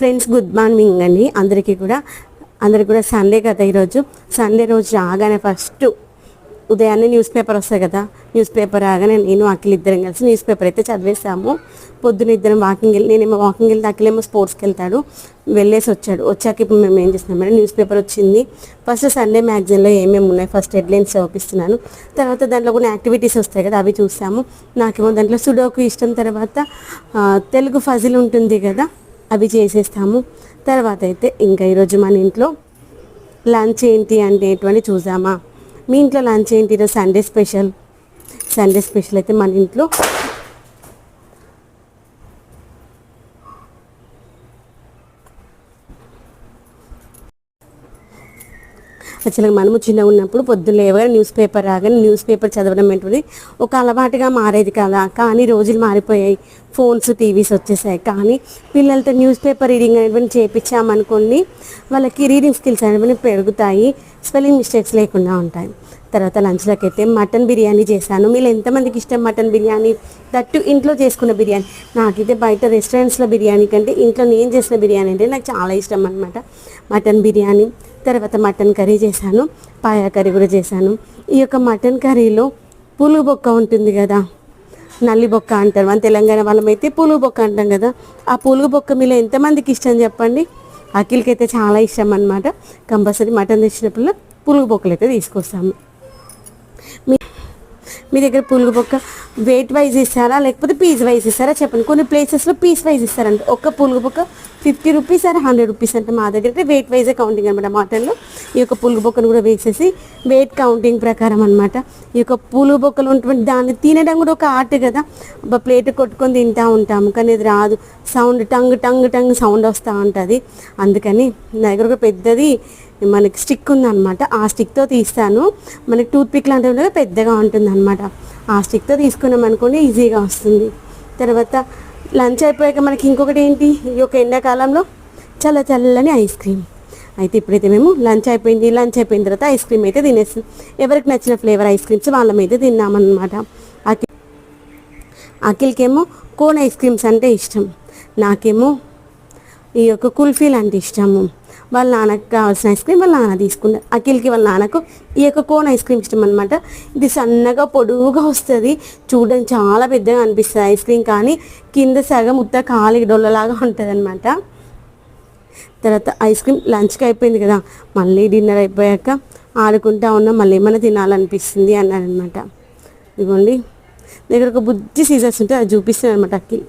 Friends good morning అండి అందరికీ కూడా సండే కదా. ఈరోజు సండే రోజు రాగానే ఫస్ట్ ఉదయాన్నే న్యూస్ పేపర్ వస్తాయి కదా, న్యూస్ పేపర్ రాగానే నేను అఖిల్ ఇద్దరం కలిసి న్యూస్ పేపర్ అయితే చదివేస్తాము. పొద్దున ఇద్దరం వాకింగ్ వెళ్ళి, నేనేమో వాకింగ్ వెళ్తే అఖిలేమో స్పోర్ట్స్కి వెళ్తాడు, వెళ్ళేసి వచ్చాక ఇప్పుడు మేము ఏం చేస్తున్నామంటే న్యూస్ పేపర్ వచ్చింది. ఫస్ట్ సండే మ్యాగజైన్లో ఏమేమి ఉన్నాయి ఫస్ట్ హెడ్లైన్స్ చూపిస్తున్నాను, తర్వాత దాంట్లో కొన్ని యాక్టివిటీస్ వస్తాయి కదా అవి చూసాము. నాకేమో దాంట్లో సుడోకు ఇష్టం, తర్వాత తెలుగు ఫజిల్ ఉంటుంది కదా అవి చేసేస్తాము. తర్వాత అయితే ఇంకా ఈరోజు మన ఇంట్లో లంచ్ ఏంటి అనేటువంటి చూసామా. మీ ఇంట్లో లంచ్ ఏంటి? ఈరోజు సండే స్పెషల్ అయితే మన ఇంట్లో యాక్చువల్గా మనము చిన్నగా ఉన్నప్పుడు పొద్దున్న లేవగానే న్యూస్ పేపర్ రాగానే న్యూస్ పేపర్ చదవడం ఏంటిది ఒక అలవాటుగా మారేది కదా. కానీ రోజులు మారిపోయాయి, ఫోన్స్ టీవీస్ వచ్చేసాయి. కానీ పిల్లలతో న్యూస్ పేపర్ రీడింగ్ అనేటువంటి చేయించామనుకోండి, వాళ్ళకి రీడింగ్ స్కిల్స్ అనేవి పెరుగుతాయి, స్పెల్లింగ్ మిస్టేక్స్ లేకుండా ఉంటాయి. తర్వాత లంచ్లోకి అయితే మటన్ బిర్యానీ చేశాను. మీరు ఎంతమందికి ఇష్టం మటన్ బిర్యానీ? దట్టు ఇంట్లో చేసుకున్న బిర్యానీ. నాకైతే బయట రెస్టారెంట్స్లో బిర్యానీ కంటే ఇంట్లో నేను చేసిన బిర్యానీ అంటే నాకు చాలా ఇష్టం అనమాట. మటన్ బిర్యానీ, తర్వాత మటన్ కర్రీ చేశాను, పాయా కర్రీ కూడా చేశాను. ఈ యొక్క మటన్ కర్రీలో పులుగు బొక్క ఉంటుంది కదా, నల్లి బొక్క అంటారు, మన తెలంగాణ వాళ్ళమైతే పులుగు బొక్క అంటాం కదా. ఆ పులుగు బొక్క మీలో ఎంతమందికి ఇష్టం చెప్పండి? అఖిల్కి అయితే చాలా ఇష్టం అనమాట. కంపల్సరీ మటన్ తెచ్చినప్పుడు పులుగు బొక్కలు అయితే తీసుకొస్తాము. మీ దగ్గర పులుగు బొక్క వెయిట్ వైజ్ ఇస్తారా లేకపోతే పీస్ వైజ్ ఇస్తారా చెప్పండి. కొన్ని ప్లేసెస్లో పీస్ వైజ్ ఇస్తారంట. ఒక్క పులుగు బొక్క 50 రూపీస్ ఆర్ 100 రూపీస్ అంటే మా దగ్గర అయితే వెయిట్ వైజే కౌంటింగ్ అనమాట. మటన్లో ఈ యొక్క పులుగు బొక్కను కూడా వేసేసి వెయిట్ కౌంటింగ్ ప్రకారం అనమాట. ఈ యొక్క పులుగు బొక్కలు ఉంటుంది, దాన్ని తినడం కూడా ఒక ఆర్ట్ కదా. ప్లేట్ కొట్టుకొని తింటూ ఉంటాము కానీ ఇది రాదు, sound tongue tongue tongue sound వస్తూ ఉంటుంది. అందుకని నా దగ్గర ఒక పెద్దది మనకి స్టిక్ ఉందన్నమాట, ఆ స్టిక్తో తీస్తాను. మనకి టూత్ పిక్ లాంటివి పెద్దగా ఉంటుంది అనమాట, ఆ స్టిక్తో తీసుకున్నాం అనుకోండి ఈజీగా వస్తుంది. తర్వాత లంచ్ అయిపోయాక మనకి ఇంకొకటి ఏంటి, ఈ యొక్క ఎండాకాలంలో చల్లని ఐస్ క్రీమ్. అయితే ఇప్పుడైతే మేము లంచ్ అయిపోయిన తర్వాత ఐస్ క్రీమ్ అయితే తినేస్తాం. ఎవరికి నచ్చిన ఫ్లేవర్ ఐస్ క్రీమ్స్ వాళ్ళ మీద తిన్నామన్నమాట. అఖిల్కేమో కోన్ ఐస్ క్రీమ్స్ అంటే ఇష్టం, నాకేమో ఈ యొక్క కుల్ఫీలు అంటే ఇష్టము. వాళ్ళ నాన్నకు కావాల్సిన ఐస్ క్రీమ్ వాళ్ళ నాన్న తీసుకున్నారు. అఖిల్కి వాళ్ళ నాన్నకు ఈ యొక్క కోన్ ఐస్ క్రీమ్ ఇష్టం అనమాట. ఇది సన్నగా పొడువుగా వస్తుంది, చూడడానికి చాలా పెద్దగా అనిపిస్తుంది ఐస్ క్రీమ్, కానీ కింద సగం ఖాళీ డొల్లలాగా ఉంటుంది అనమాట. తర్వాత ఐస్ క్రీమ్ లంచ్కి అయిపోయింది కదా, మళ్ళీ డిన్నర్ అయిపోయాక ఆడుకుంటా ఉన్నాం, మళ్ళీ ఏమైనా తినాలనిపిస్తుంది అన్నారనమాట. ఇదిగోండి దగ్గర ఒక బుజ్జి సీజర్స్ ఉంటే అది చూపిస్తుంది అనమాట అఖిల్.